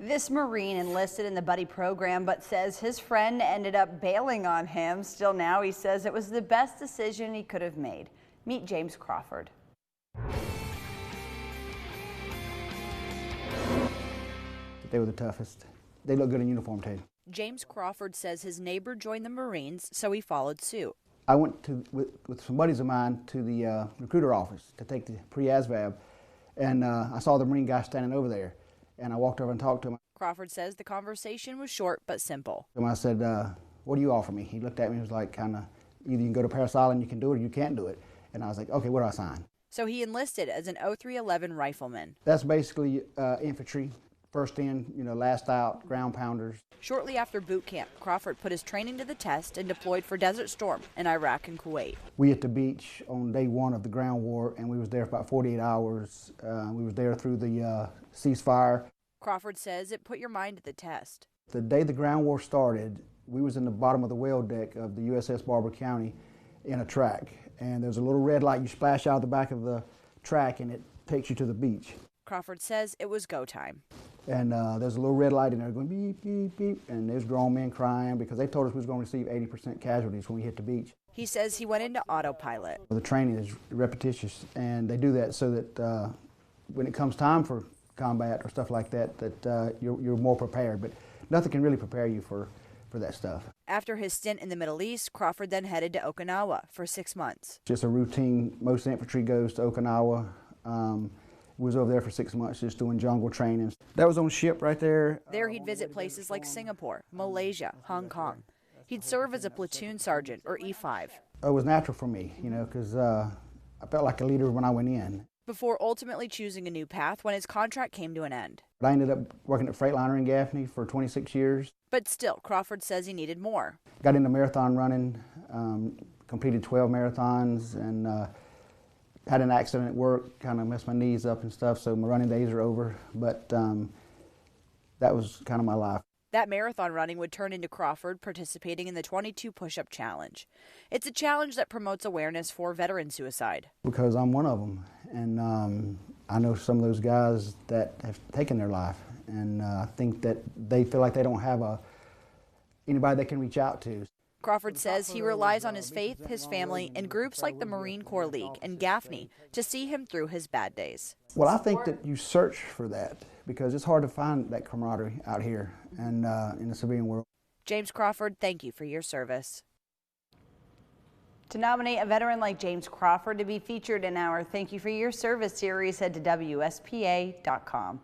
This Marine enlisted in the buddy program, but says his friend ended up bailing on him. Still now, he says it was the best decision he could have made. Meet James Crawford. They were the toughest. They look good in uniform too. James Crawford says his neighbor joined the Marines, so he followed suit. I went with some buddies of mine to the recruiter office to take the pre-ASVAB, and I saw the Marine guy standing over there, and I walked over and talked to him. Crawford says the conversation was short but simple. And I said, what do you offer me? He looked at me and was like, kind of, either you can go to Parris Island, you can do it, or you can't do it. And I was like, okay, what do I sign? So he enlisted as an 0311 rifleman. That's basically infantry. First in, last out, ground pounders. Shortly after boot camp, Crawford put his training to the test and deployed for Desert Storm in Iraq and Kuwait. We hit the beach on day one of the ground war, and we was there for about 48 hours. We was there through the ceasefire. Crawford says it put your mind to the test. The day the ground war started, we was in the bottom of the whale deck of the USS Barber County in a track, and there's a little red light. You splash out the back of the track, and it takes you to the beach. Crawford says it was go time. And there's a little red light in there going beep, beep, beep, and there's grown men crying because they told us we was going to receive 80% casualties when we hit the beach. He says he went into autopilot. The training is repetitious, and they do that so that when it comes time for combat or stuff like that, that you're more prepared. But nothing can really prepare you for that stuff. After his stint in the Middle East, Crawford then headed to Okinawa for 6 months. Just a routine. Most infantry goes to Okinawa. We was over there for 6 months just doing jungle training. That was on ship right there. There he'd visit places like Singapore, Malaysia, Hong Kong. He'd serve as a platoon sergeant, or E5. It was natural for me, because I felt like a leader when I went in. Before ultimately choosing a new path when his contract came to an end. I ended up working at Freightliner in Gaffney for 26 years. But still, Crawford says he needed more. Got into marathon running, completed 12 marathons, and had an accident at work, kind of messed my knees up and stuff, so my running days are over. But that was kind of my life. That marathon running would turn into Crawford participating in the 22 push-up challenge. It's a challenge that promotes awareness for veteran suicide. Because I'm one of them, and I know some of those guys that have taken their life, and I think that they feel like they don't have anybody they can reach out to. Crawford says he relies on his faith, his family, and groups like the Marine Corps League and Gaffney to see him through his bad days. Well, I think that you search for that because it's hard to find that camaraderie out here and in the civilian world. James Crawford, thank you for your service. To nominate a veteran like James Crawford to be featured in our Thank You for Your Service series, head to WSPA.com.